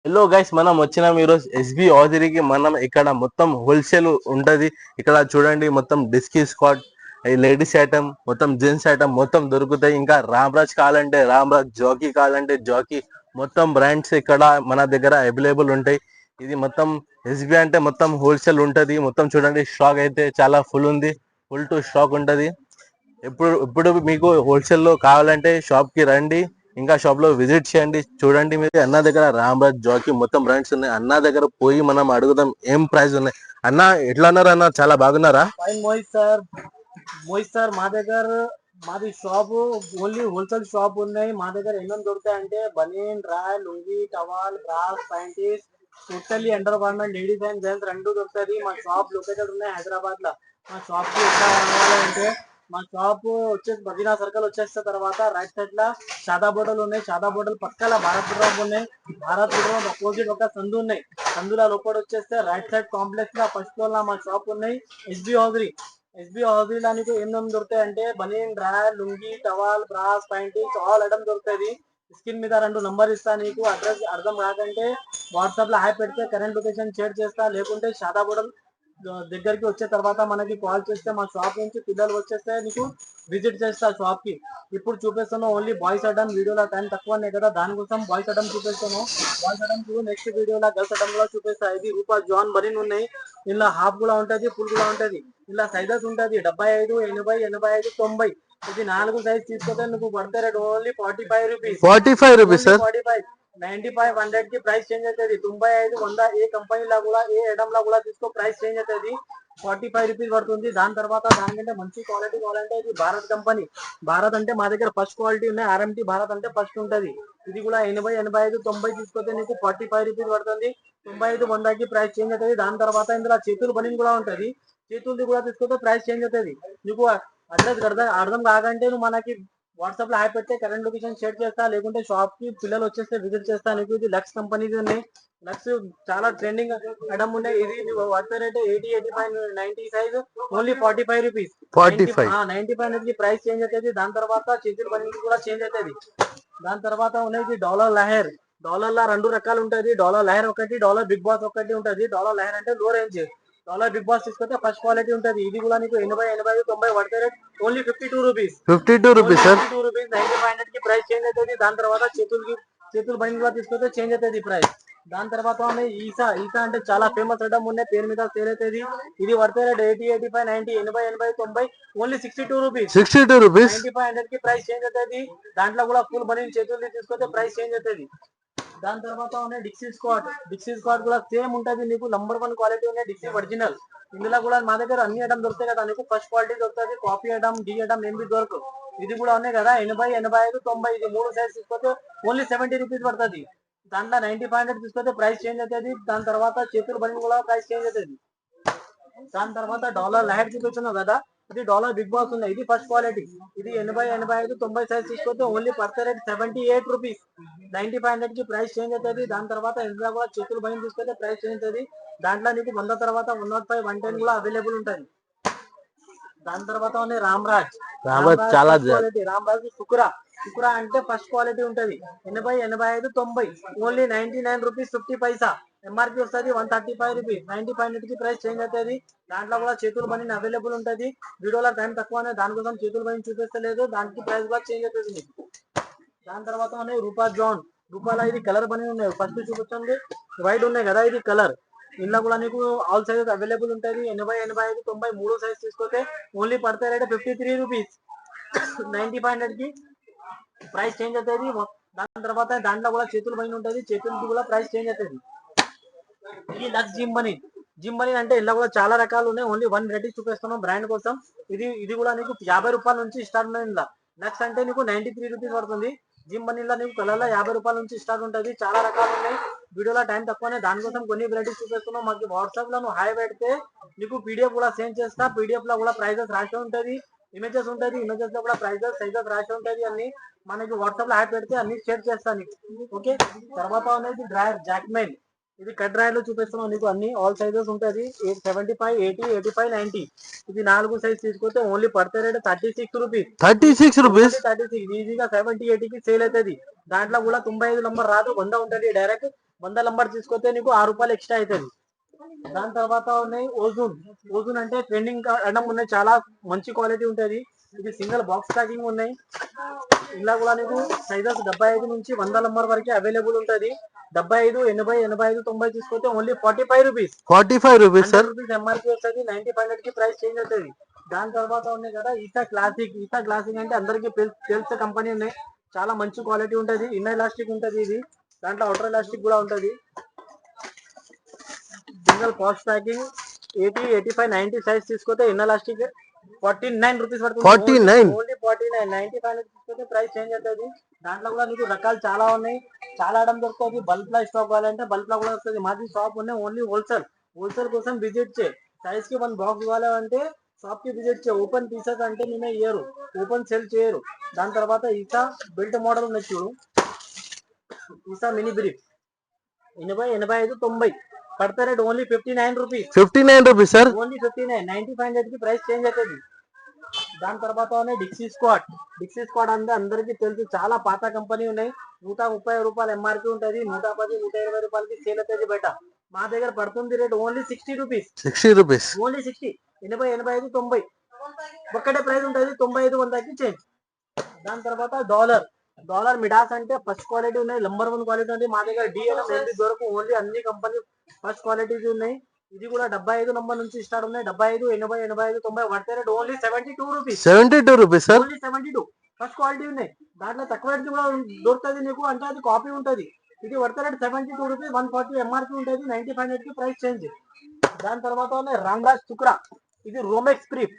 Hello guys, మనం వచ్చినాం ఈరోజు ఎస్బి హౌజరీకి. మనం ఇక్కడ మొత్తం హోల్సేల్ ఉంటది. ఇక్కడ చూడండి, మొత్తం డిస్కీ స్క్వాడ్, లేడీస్ ఐటమ్, మొత్తం జెంట్స్ ఐటమ్ మొత్తం దొరుకుతాయి. ఇంకా రామ్రాజ్ కావాలంటే రామ్రాజ్, జాకీ కావాలంటే జాకీ, మొత్తం బ్రాండ్స్ ఇక్కడ మన దగ్గర అవైలబుల్ ఉంటాయి. ఇది మొత్తం ఎస్బి అంటే మొత్తం హోల్సేల్ ఉంటది. మొత్తం చూడండి, స్టాక్ అయితే చాలా ఫుల్ ఉంది, ఫుల్ టు స్టాక్ ఉంటది. ఇప్పుడు మీకు హోల్సేల్ లో కావాలంటే షాప్ కి రండి, ఇంకా షాప్ లో విజిట్ చేయండి. చూడండి, మీరు అన్న దగ్గర రామ్రాజ్, జాకీ మొత్తం బ్రాండ్స్ ఉన్నాయి. అన్న దగ్గర పోయి మనం అడుగుదాం ఏం ప్రైస్ ఉన్నాయి. అన్న ఎట్లా ఉన్నారు అన్న? చాలా బాగున్నారా? ఫైన్ మోహిత్ సార్ మా దగ్గర మాది షాప్ ఓన్లీ హోల్సేల్ షాప్ ఉన్నాయి. మా దగ్గర ఏమేమి దొరుకుతాయి అంటే banian, royal, lungi, towel, bras, panties, totally under garment, ladies and gents రెండు దొరుకుతుంది. మా షాప్ లొకేటెడ్ ఉన్నాయి హైదరాబాద్ లో. మా షాప్ కి ఎట్లా రావాలంటే మా షాప్ వచ్చేసి మదీనా సర్కిల్ వచ్చేసిన తర్వాత రైట్ సైడ్ లా సాదా బోటలు ఉన్నాయి. సాదా బోటలు పక్కల భారత్ పెట్రోల్ ఉన్నాయి. భారత్ పెట్రోల్ అపోజిట్ ఒక సందు ఉన్నాయి. సందుల లోపల వచ్చేస్తే రైట్ సైడ్ కాంప్లెక్స్ లా ఫస్ట్ ఫ్లోర్ లా మా షాప్ ఉన్నాయి. ఎస్బి హౌజరీలో నీకు ఏమేమి దొరుకుతాయి అంటే banian, royal, lungi, towel, bras, panties all item దొరుకుతుంది. స్క్రీన్ మీద 2 నంబర్ ఇస్తా, నీకు అడ్రస్ అర్థం కాకంటే వాట్సాప్ లో హాయ్ పెడితే కరెంట్ లొకేషన్ షేర్ చేస్తా. లేకుంటే షాదా బోటల్ దగ్గరికి వచ్చే తర్వాత మనకి కాల్ చేస్తే మా షాప్ నుంచి పిల్లలు వచ్చేస్తే నీకు విజిట్ చేస్తా షాప్ కి. ఇప్పుడు చూపిస్తాను ఓన్లీ బాయ్స్ ఐటమ్. వీడియోలో టైం తక్కువనే కదా, దానికోసం బాయ్స్ ఐటమ్ చూపిస్తాను. బాయ్స్ ఐటమ్ నెక్స్ట్ వీడియోలో గర్ల్స్ ఐటమ్ కూడా చూపిస్తా. ఇది రూపా జాన్ బనీన్ ఉన్నాయి. ఇలా హాఫ్ కూడా ఉంటది, ఫుల్ కూడా ఉంటది. ఇలా సైజెస్ ఉంటది 75, 80, 85, 90. ఇది 4 సైజ్ తీసుకుంటే నువ్వు పడతాయి rate only 45 rupees. 45 rupees sir? 45, 95, 100 కి ప్రైస్ చేంజ్ అవుతుంది. 95, 100 ఏ కంపెనీలో కూడా ఏ ఐటమ్ లో కూడా తీసుకో ప్రైస్ చేంజ్ అవుతుంది. 45 రూపీస్ పడుతుంది. దాని తర్వాత దానికంటే మంచి క్వాలిటీ కావాలంటే ఇది భారత్ కంపెనీ. భారత్ అంటే మా దగ్గర ఫస్ట్ క్వాలిటీ ఉన్నాయి. ఆర్ఎంటీ భారత్ అంటే ఫస్ట్ ఉంటది. ఇది కూడా 80, 85, 90 తీసుకుంటే నీకు 45 రూపీస్ పడుతుంది. 95, 100కి ప్రైస్ చేంజ్ అవుతుంది. దాని తర్వాత ఇందులో చేతులు బనీన్ కూడా ఉంటది. చేతులది కూడా తీసుకుంటే ప్రైస్ చేంజ్ అవుతుంది. నీకు అడ్రస్ అర్థం కాకంటే నువ్వు మనకి వాట్సాప్ లో హాయ్ పెడితే కరెంట్ లొకేషన్ షేర్ చేస్తా. లేకుంటే షాప్ కి పిల్లలు వచ్చేస్తే విజిట్ చేస్తా. నీకు ఇది లక్స్ కంపెనీది ఉన్నాయి. లక్స్ చాలా ట్రెండింగ్ ఐటమ్ ఉన్నాయి. ఇది worth rate 80, 85, 90 size only 45 rupees. 95 కి ప్రైస్ చేంజ్ అవుతుంది. దాని తర్వాత చేతులు బనీన్ కూడా చేంజ్ అవుతుంది. దాని తర్వాత ఉన్నాయి డాలర్ లహర్. డాలర్ లా 2 రకాలు ఉంటది. డాలర్ లహర్ ఒకటి, డాలర్ బిగ్ బాస్ ఒకటి ఉంటది. డాలర్ లహర్ అంటే లో రేంజ్. డాలర్ బిగ్ బాస్ తీసుకుంటే ఫస్ట్ క్వాలిటీ ఉంటది. ఇది కూడా నీకు 80, 85, 90 పడితే rate only 52 rupees. 52 rupees sir? 52 rupees. 95 కి ప్రైస్ చేంజ్ అవుతుంది. దాని తర్వాత చేతులు బనీన్ కూడా తీసుకుంటే చేంజ్ అవుతుంది ప్రైస్. దాని తర్వాత ఉన్నాయి ఈసా అంటే చాలా ఫేమస్ ఐటమ్ ఉన్నాయి. పేరు మీద సేల్ అవుతుంది. ఇది పడితే రేట్ 80, 85, 90, 80, 80, 90 ఓన్లీ 62 రూపీస్. 62 రూపీస్. 95, 100 కి ప్రైస్ చేంజ్ అవుతుంది. దాంట్లో కూడా ఫుల్ బనీన్ చేతులు తీసుకుంటే ప్రైస్ చేంజ్ అవుతుంది. దాని తర్వాత ఉన్నాయి డిక్సీ స్క్వాడ్ కూడా సేమ్ ఉంటది. నీకు నంబర్ 1 క్వాలిటీ ఉన్నాయి డిక్సీ ఒరిజినల్. ఇందులో కూడా మా దగ్గర అన్ని ఐటమ్ దొరుకుతాయి కదా. నీకు ఫస్ట్ క్వాలిటీ దొరుకుతుంది. కాఫీ ఐటమ్, టీ ఐటమ్ ఏమి దొరకదు. ఇది కూడా ఉన్నాయి కదా 80, 85, 90. ఇది 3 సైజ్ తీసుకుంటే ఓన్లీ 70 రూపీస్ పడుతుంది. దాంట్లో 95, 100 తీసుకుంటే ప్రైస్ చేంజ్ అవుతుంది. దాని తర్వాత చేతులు బనీన్ కూడా ప్రైస్ చేంజ్ అవుతుంది. దాని తర్వాత డాలర్ లైట్ చూపించున్నావు కదా, ఇది డాలర్ బిగ్ బాస్ ఉన్నాయి. ఇది ఫస్ట్ క్వాలిటీ. ఇది 80, 85, 90 సైజ్ తీసుకుంటే ఓన్లీ పర్ రేట్ 78 రూపీస్. 95, 100 కి ప్రైస్ చేంజ్ అవుతుంది. దాని తర్వాత ఇందులో కూడా చేతులు బనీన్ తీసుకుంటే ప్రైస్ చేంజ్ అవుతుంది. దాంట్లో నీకు 100 తర్వాత 105, 110 కూడా అవైలబుల్ ఉంటుంది. దాని తర్వాత ఉన్నాయి రామ్రాజ్ చాలా క్వాలిటీ. రామ్రాజ్ సుకురా అంటే ఫస్ట్ క్వాలిటీ ఉంటది. 80, 85, 90 ఓన్లీ 99 రూపీస్ 50 పైసా. ఎంఆర్పి వస్తుంది 135 రూపీస్. 95 కి ప్రైస్ చేంజ్ అవుతుంది. దాంట్లో కూడా చేతులు బనీన్ అవైలబుల్ ఉంటది. వీడియోలో టైం తక్కువనే, దానికోసం చేతులు బనీన్ చూపిస్తలేదు. దానికి ప్రైస్ కూడా చేంజ్ అవుతుంది మీకు. దాని తర్వాత ఉన్నాయి రూపాలో ఇది కలర్ బనీన్ ఉన్నాయి. ఫస్ట్ చూపించండి, వైట్ ఉన్నాయి కదా, ఇది కలర్. ఇందులో కూడా నీకు ఆల్ సైజెస్ అవైలబుల్ ఉంటుంది. 80, 85, 90 3 సైజ్ తీసుకుంటే ఓన్లీ పడతాయి రేట్ 53 రూపీస్. 95, 100 కి ప్రైస్ చేంజ్ అవుతుంది. దాని తర్వాత దాంట్లో కూడా చేతులు బనీన్ ఉంటుంది. చేతులకి కూడా ప్రైస్ చేంజ్ అవుతుంది. ఇది లక్స్ జిమ్ బనీన్ అంటే ఇలా కూడా చాలా రకాలు ఉన్నాయి. ఓన్లీ 1 వెరైటీ చూపిస్తున్నాం బ్రాండ్ కోసం. ఇది కూడా నీకు 50 రూపాయల నుంచి స్టార్ట్ ఉన్నాయి. ఇందులో లక్స్ అంటే నీకు 93 రూపీస్ పడుతుంది. జిమ్ బనీన్ లో నీకు కలర్ 50 రూపాయల నుంచి స్టార్ట్ ఉంటుంది. చాలా రకాలు ఉన్నాయి. వీడియోలో టైం తక్కువనే, దానికోసం కొన్ని వెరైటీస్ చూపిస్తున్నాం. మాకు వాట్సాప్ లో నువ్వు హాయ్ పెడితే నీకు పీడిఎఫ్ కూడా సెండ్ చేస్తా. పీడిఎఫ్ లో కూడా ప్రైజెస్ రాసి ఉంటది. ఇమేజెస్ ఉంటది. ఇమేజెస్ లో కూడా ప్రైజెస్ సైజెస్ రాసి ఉంటది. అన్ని మనకి వాట్సాప్ లో హాయ్ పెడితే అన్ని షేర్ చేస్తాను నీకు. ఓకే. తర్వాత అనేది డ్రాయర్ జాక్మెన్. ఇది కట్ డ్రాయర్ లో చూపిస్తున్నాం నీకు. అన్ని ఆల్ సైజెస్ ఉంటది. 75, 80, 85, 90. ఇది 4 సైజ్ తీసుకుంటే ఓన్లీ పడితే రేట్ 36 రూపీస్. 36 రూపీస్? 36 ఈజీగా 70, 80కి సేల్ అవుతుంది. దాంట్లో కూడా 95 నంబర్ రాదు, 100 ఉంటది డైరెక్ట్. 100 నంబర్ తీసుకొస్తే నీకు 6 రూపాయలు ఎక్స్ట్రా అవుతుంది. దాని తర్వాత ఉన్నాయి ఓజోన్. ఓజోన్ అంటే ట్రెండింగ్ ఐటమ్ ఉన్నాయి, చాలా మంచి క్వాలిటీ ఉంటది. ఇది సింగిల్ బాక్స్ ప్యాకింగ్ ఉన్నాయి. ఇలా కూడా నీకు సైజెస్ 75 నుంచి 100 నంబర్ వరకు అవైలబుల్ ఉంటది. 75, 80, 85, 90 తీసుకొస్తే only 45 rupees. 45 rupees sir. Rupees MRP వస్తుంది. 95 కి ప్రైస్ చేంజ్ అవుతుంది. దాని తర్వాత ఉన్నాయి కదా ఈసా క్లాసిక్. ఈసా క్లాసిక్ అంటే అందరికి తెలిసే కంపెనీ ఉన్నాయి, చాలా మంచి క్వాలిటీ ఉంటది. ఇన్నర్ ఎలాస్టిక్ ఉంటది ఇది, దాంట్లో అవుటర్ ఎలాస్టిక్ కూడా ఉంటది. సింగిల్ బాక్స్ ప్యాకింగ్ 80, 85, 90 సైజ్ తీసుకుంటే ఇన్నర్ ఎలాస్టిక్ 49 రూపీస్ పడుతుంది. 49 ఓన్లీ 49. 95 తీసుకుంటే ప్రైస్ చేంజ్ అవుతుంది. దాంట్లో కూడా నీకు రకాలు చాలా ఉన్నాయి, చాలా ఐటమ్ దొరుకుతుంది. బల్క్ లో స్టాక్ కావాలంటే బల్క్ లో కూడా వస్తుంది. మాది షాప్ ఉన్నాయి ఓన్లీ హోల్సేల్. హోల్సేల్ కోసం విజిట్ చేయి. సైజ్ కి 1 బాక్స్ కావాలంటే షాప్ కి విజిట్ చేయి. ఓపెన్ పీసెస్ అంటే మేమే ఇయ్యరు, ఓపెన్ సెల్ చేయరు. దాని తర్వాత ఈసా బెల్ట్ మోడల్ ఉన్నది చూడు, ఈసా మినీ బ్రీఫ్ 80, 85, 90 పడతా rate only 59 rupees. 59 rupees sir. Only 59. 95 కి ప్రైస్ చేంజ్ అవుతుంది. దాని తర్వాత ఉన్నాయి డిక్సీ స్క్వాడ్. డిక్సీ స్క్వాడ్ అంటే అందరికీ తెలుసు, చాలా పాత కంపెనీ ఉన్నాయి. 130 రూపాయలు ఎంఆర్పీ ఉంటుంది. 110, 120 రూపాయలకి సేల్ అవుతుంది బయట. మా దగ్గర పడుతుంది rate only 60 rupees. 60 rupees only 60. 80, 85, 90 ఒక్కటే ప్రైస్ ఉంటుంది. 95, 100కి చేంజ్. దాని తర్వాత డాలర్. డాలర్ మిడాస్ అంటే ఫస్ట్ క్వాలిటీ ఉన్నాయి, నంబర్ 1 క్వాలిటీ ఉంది. మా దగ్గర డిఎల్ఎం ఏంటి దొరకు ఓన్లీ అన్ని కంపెనీ ఫస్ట్ క్వాలిటీస్ ఉన్నాయి. ఇది కూడా 75 నంబర్ నుంచి స్టార్ట్ ఉన్నాయి. 75, 80, 85, 90 పడితే rate only 72 rupees. 72 rupees sir. Only 72 first quality ఉన్నాయి. దాంట్లో తక్కువ రేట్ కూడా దొరుకుతుంది నీకు, అంటే అది కాపీ ఉంటది. ఇది పడితే రేట్ 72 రూపీస్. 140 ఎంఆర్పీ ఉంటుంది. 95 కి ప్రైస్ చేంజ్. దాని తర్వాత ఉన్నాయి రామ్రాజ్ చుక్రా. ఇది రోమెక్స్ బ్రీఫ్.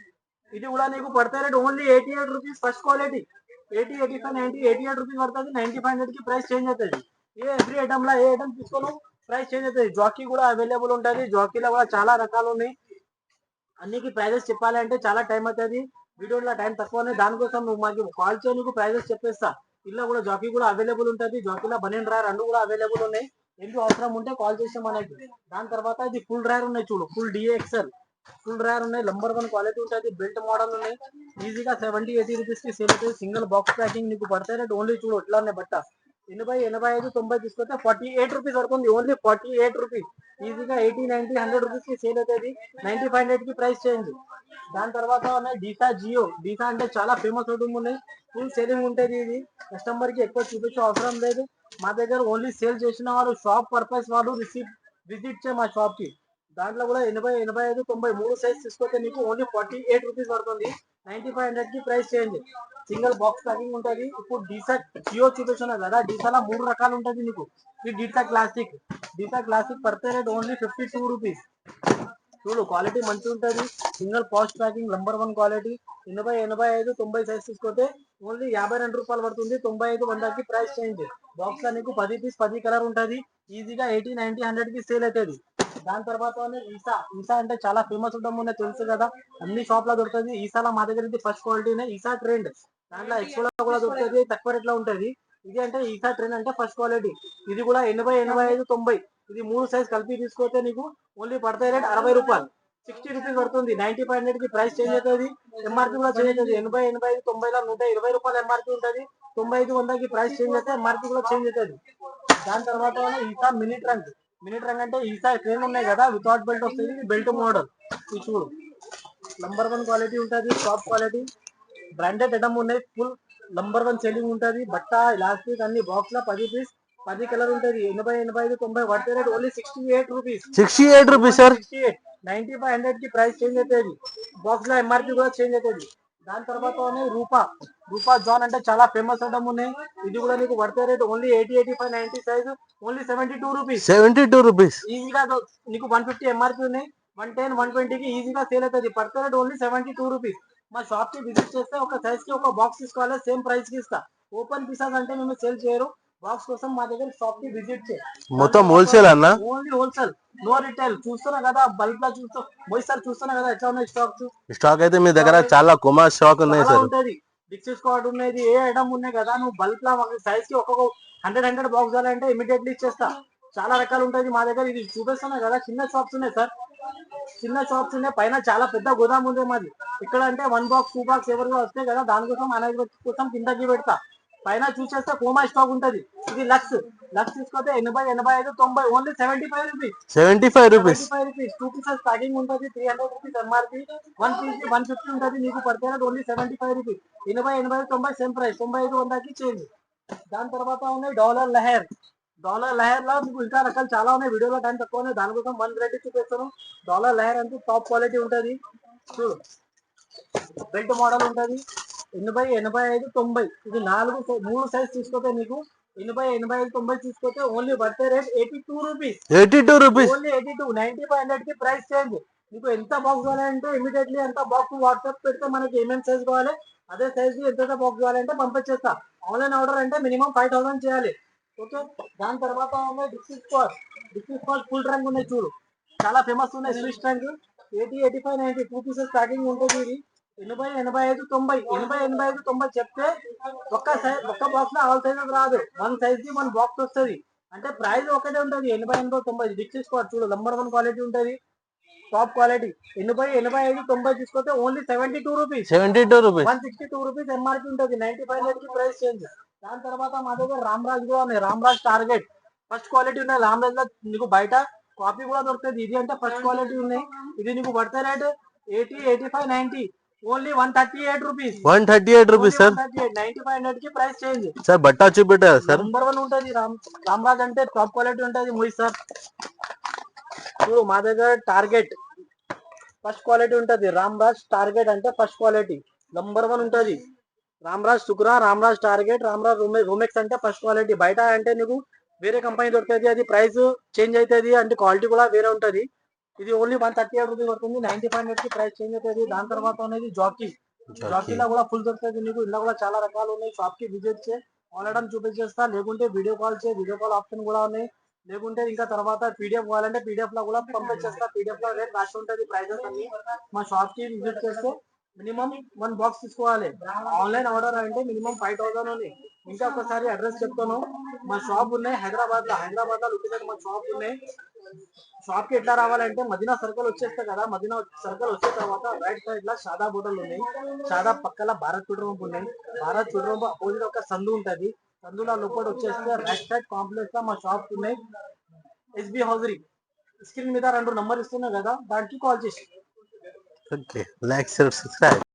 ఇది కూడా నీకు పడితే rate only 88 rupees first quality. 80, 85, 90, 88 rupees పడుతుంది. 95 కి ప్రైస్ చేంజ్ అవుతుంది. ఎవ్రీ ఐటమ్ లా ఏ ఐటమ్ తీసుకోను ప్రైస్ చేంజ్ అవుతుంది. జాకీ కూడా అవైలబుల్ ఉంటుంది. జాకీలో కూడా చాలా రకాలు ఉన్నాయి. అన్నికి ప్రైజెస్ చెప్పాలంటే చాలా టైం అవుతుంది. వీడియోలో టైం తక్కువనే, దానికోసం నువ్వు మాకు కాల్ చేయ, నీకు ప్రైజెస్ చెప్పేస్తా. ఇలా కూడా జాకీ కూడా అవైలబుల్ ఉంటుంది. జాకీలో బనియన్ డ్రైర్ రెండు కూడా అవైలబుల్ ఉన్నాయి. ఎందుకు అవసరం ఉంటే కాల్ చేస్తే మనకి. దాని తర్వాత ఇది ఫుల్ డ్రైర్ ఉన్నాయి చూడు, ఫుల్ డిఎక్స్ఎల్ ఫుల్ డ్రైర్ ఉన్నాయి. నంబర్ 1 క్వాలిటీ ఉంటుంది. బెల్ట్ మోడల్ ఉన్నాయి. ఈజీగా 70, 80 రూపీస్ కి సేల్ అవుతుంది. సింగిల్ బాక్స్ ప్యాకింగ్ నీకు పడతాయి రేట్ ఓన్లీ చూడు ఎట్లా ఉన్నాయి బట్ట. 80, 85, 90 తీసుకొస్తే 48 రూపీస్ పడుతుంది. Only 48 rupees. ఈజీగా 80, 90, 100 రూపీస్ కి సేల్ అవుతుంది. 95 కి ప్రైస్ చేంజ్. దాని తర్వాత ఉన్నాయి డీసా జియో. డీసా అంటే చాలా ఫేమస్ ఐటమ్ ఉన్నాయి. ఫుల్ సేలింగ్ ఉంటుంది. ఇది కస్టమర్ కి ఎక్కువ చూపించే అవసరం లేదు. మా దగ్గర ఓన్లీ సేల్ చేసిన వారు, షాప్ పర్పస్ వారు విజిట్ చేయ మా షాప్ కి. దాంట్లో కూడా 80, 85, 90 3 సైజ్ తీసుకొస్తే నీకు ఓన్లీ 48 రూపీస్ పడుతుంది. 95 కి price change. Single box packing ఉంటుంది. ఇప్పుడు డీసా జియో చూపించిన కదా, డీసాలో 3 రకాలు ఉంటుంది నీకు. ఇది డీసా క్లాసిక్. డీసా క్లాసిక్ పడితే రేట్ ఓన్లీ 52 రూపీస్. చూడు క్వాలిటీ మంచిగా ఉంటుంది. Single box packing number 1 quality. 80, 85, 90 size తీసుకుంటే ఓన్లీ 52 రూపాయలు పడుతుంది. 95, 100కి ప్రైస్ చేంజ్. బాక్స్ లో నీకు 10 పీస్ 10 కలర్ ఉంటుంది. ఈజీగా 80, 90, 100 కి సేల్ అవుతుంది. దాని తర్వాత ఈసా. ఈసా అంటే చాలా ఫేమస్ ఉంటుంది తెలుసు కదా, అన్ని షాప్ లో దొరుకుతుంది. ఈసాలో మా దగ్గర ఇది ఫస్ట్ క్వాలిటీనే. ఈసా ట్రెండ్ దాంట్లో ఎక్స్పోలో కూడా దొరుకుతుంది, తక్కువ రేట్ లో ఉంటుంది. ఇది అంటే ఈసా ట్రెండ్ అంటే ఫస్ట్ క్వాలిటీ. ఇది కూడా 80, 85, 90 ఇది 3 సైజ్ కలిపి తీసుకొస్తే నీకు ఓన్లీ పడతాయి రేట్ 60 రూపాయలు. 60 రూపీస్ పడుతుంది. 95 కి ప్రైస్ చేంజ్ అవుతుంది. ఎంఆర్పీ కూడా చేంజ్ అవుతుంది. 80, 85, 90 120 రూపాయలు ఎంఆర్పీ ఉంటుంది. 95, 100కి ప్రైస్ చేంజ్ అయితే ఎంఆర్పీ కూడా చేంజ్ అవుతుంది. దాని తర్వాత ఈసా మినీ ట్రంక్. మినీ ట్రంక్ అంటే ఈసా ట్రైన్ ఉన్నాయి కదా, వితౌట్ బెల్ట్ వస్తుంది. ఇది బెల్ట్ మోడల్. ఇది చూడు నంబర్ 1 క్వాలిటీ ఉంటుంది. టాప్ క్వాలిటీ బ్రాండెడ్ ఐటమ్ ఉన్నాయి. ఫుల్ నంబర్ 1 సెల్లింగ్ ఉంటుంది. బట్ట ఎలాస్టిక్ అన్ని బాక్స్ లో 10 పీస్ 10 కలర్ ఉంటుంది. 80, 85, 90 పడితే rate only 68 rupees. 68 rupees sir. 68. 95, 100 కి ప్రైస్ చేంజ్ అవుతుంది. బాక్స్ లో ఎంఆర్పీ కూడా చేంజ్ అవుతుంది. దాని తర్వాత రూపా. రూపా జాన్ అంటే చాలా ఫేమస్ ఐటమ్ ఉన్నాయి. ఇది కూడా నీకు పడితే rate only 80, 85, 90 size only 72 rupees. 72 rupees. ఈజీగా నీకు 150 ఎంఆర్పీ ఉన్నాయి. 110, 120 కి ఈజీగా సేల్ అవుతుంది. పడితే రేట్ ఓన్లీ 72 రూపీస్. మా షాప్ కి విజిట్ చేస్తే ఒక సైజ్ కి ఒక బాక్స్ తీసుకోవాలి, సేమ్ ప్రైస్ కి ఇస్తా. ఓపెన్ పీసెస్ అంటే మేము సేల్ చేయరు. బాక్స్ కోసం మా దగ్గర షాప్ కి విజిట్ చేయి. మొత్తం హోల్సేల్ అన్న. Only wholesale, no retail. చూస్తున్నా కదా బల్క్ లో చూస్తున్నా కదా ఎట్లా ఉన్నాయి స్టాక్. స్టాక్ అయితే మీ దగ్గర చాలా కుమార్ స్టాక్ ఉన్నాయి సార్. ఉంటది. డిక్సీ స్క్వాడ్ ఉన్నది, ఏ ఐటమ్ ఉన్నాయి కదా. నువ్వు బల్క్ లో సైజ్ కి ఒక్కొక్క 100 బాక్స్ కావాలంటే ఇమీడియట్లీ ఇచ్చేస్తా. చాలా రకాలు ఉంటుంది మా దగ్గర. ఇది చూపిస్తున్నా కదా, చిన్న షాప్స్ ఉన్నాయి సార్. చిన్న షాప్స్ ఉన్నాయి. పైన చాలా పెద్ద గోదాం ఉంది మాది. ఇక్కడ అంటే 1 బాక్స్ 2 బాక్స్ ఎవరిగా వస్తాయి కదా, దానికోసం అనేది కోసం కిందకి పెడతా. పైన చూసేస్తే కోమా స్టాక్ ఉంటది. ఇది లక్స్ తీసుకుంటే 80, 85, 90 only 75 rupees. 75 rupees. 75 rupees. 2 pieces packing ఉంటుంది. 300 రూపీస్ ఎంఆర్పి. 1 పీస్ 150 ఉంటుంది. మీకు పడుతున్నది ఓన్లీ 75 రూపీస్. 80, 80, 90 same price. 95, 100కి చేంజ్. దాని తర్వాత ఉన్నాయి డాలర్ లహర్ లో మీకు ఇంకా రకాలు చాలా ఉన్నాయి. వీడియోలో టైం తక్కువ ఉన్నాయి, దానికోసం 1 వెరైటీ చూపిస్తాను. డాలర్ లహర్ అంటే టాప్ క్వాలిటీ ఉంటుంది. చూడు, బెల్ట్ మోడల్ ఉంటుంది. 80, 85, 90 ఇది 3 సైజ్ తీసుకుంటే మీకు 80, 85, 90 తీసుకుంటే only birth rate 82 rupees. 82 rupees. Only 82. 9500 కి ప్రైస్ చేంజ్. మీకు ఎంత బాక్స్ కావాలంటే ఇమీడియట్లీ ఎంత బాక్స్ వాట్సాప్ పెడితే మనకి ఏమేమి సైజ్ కావాలి అదే సైజ్ ఎంత బాక్స్ కావాలంటే పంపించేస్తా. ఆన్లైన్ ఆర్డర్ అంటే మినిమం 5000 చేయాలి. ఓకే. దాని తర్వాత ఉన్నాయి డిస్ట్రిక్ట్ స్క్వాడ్ ఫుల్ ట్రంక్ ఉన్నాయి. చూడు, చాలా ఫేమస్ ఉన్నాయి. స్విచ్ ట్రంక్ 80, 85, 90 2 పీసెస్ ప్యాకింగ్ ఉంటుంది. ఇది 80, 85, 90 80, 85, 90 చెప్తే ఒక్క బాక్స్ లో ఆల్ సైజెస్ రాదు. 1 సైజ్ కి 1 బాక్స్ వస్తుంది. అంటే ప్రైస్ ఒకటే ఉంటుంది. 80, 80, 90 డిస్ట్రిక్ట్ స్క్వాడ్ చూడు, నంబర్ 1 క్వాలిటీ ఉంటుంది. Top quality. 80, 85, 90 తీసుకుంటే only 72 rupees. 72 rupees. 162 rupees MRP ఉంటుంది. 9500 కి ప్రైస్ చేంజ్. దాని తర్వాత మా దగ్గర రామ్రాజ్ కూడా ఉన్నాయి. రామ్రాజ్ టార్గెట్ ఫస్ట్ క్వాలిటీ ఉన్నాయి. రామ్రాజ్ లో నీకు బయట కాపీ కూడా దొరుకుతుంది. ఇది అంటే ఫస్ట్ క్వాలిటీ ఉన్నాయి. ఇది నీకు పడితే rate 80, 85, 90 only 138 rupees. 138 rupees sir. 9500 కి ప్రైస్ చేంజ్. సార్ బట్టా చూపెట్టారు సార్. నంబర్ 1 ఉంటుంది. రామ్రాజ్ అంటే టాప్ క్వాలిటీ ఉంటుంది. మోహిత్ సార్ చూడు, మా దగ్గర టార్గెట్ ఫస్ట్ క్వాలిటీ ఉంటుంది. రామ్రాజ్ టార్గెట్ అంటే ఫస్ట్ క్వాలిటీ నంబర్ 1 ఉంటుంది. రామ్రాజ్ సుకురా, రామ్రాజ్ టార్గెట్, రామ్రాజ్ రూమెక్స్ అంటే ఫస్ట్ క్వాలిటీ. బయట అంటే నీకు వేరే కంపెనీ దొరుకుతుంది. అది ప్రైస్ చేంజ్ అవుతుంది. అంటే క్వాలిటీ కూడా వేరే ఉంటుంది. ఇది ఓన్లీ 138 రూపీస్ పడుతుంది. 9500 కి ప్రైస్ చేంజ్ అవుతుంది. దాని తర్వాత అనేది జాకీలో కూడా ఫుల్ దొరుకుతుంది. నీకు ఇందులో కూడా చాలా రకాలు ఉన్నాయి. షాప్ కి విజిట్ చే ఆన్లైన్ చూపించేస్తా, లేకుంటే వీడియో కాల్ ఆప్షన్ కూడా ఉన్నాయి. లేకుంటే ఇంకా తర్వాత పీడిఎఫ్ కావాలంటే పీడిఎఫ్ లో కూడా పంపించేస్తా. పీడిఎఫ్ లో రేట్ రాసి ఉంటుంది, ప్రైజెస్ అన్ని. మా షాప్ కి విజిట్ చేస్తే మినిమం 1 బాక్స్ తీసుకోవాలి. ఆన్లైన్ ఆర్డర్ అంటే మినిమం 5000 ఉంది. ఇంకా ఒకసారి అడ్రస్ చెప్తాను. మా షాప్ ఉన్నాయి హైదరాబాద్ లో లొకేషన్ మా షాప్ ఉన్నాయి. షాప్ కి ఎట్లా రావాలంటే మదీనా సర్కిల్ వచ్చేస్తా కదా. మదీనా సర్కిల్ వచ్చే తర్వాత రైట్ సైడ్ లో షాదా హోటల్ ఉన్నాయి. షాదా పక్కల భారత్ పెట్రోల్ పంప్ ఉన్నాయి. భారత్ పెట్రోల్ పంప్ అపోజిట్ ఒక సందు ఉంటది. సందులో లోపల వచ్చేస్తే రైట్ సైడ్ కాంప్లెక్స్ లో మా షాప్ ఉన్నాయి. ఎస్బి హౌజరీ స్క్రీన్ మీద 2 నంబర్ ఇస్తున్నా కదా, దానికి కాల్ చేసి. Okay, like, share, subscribe.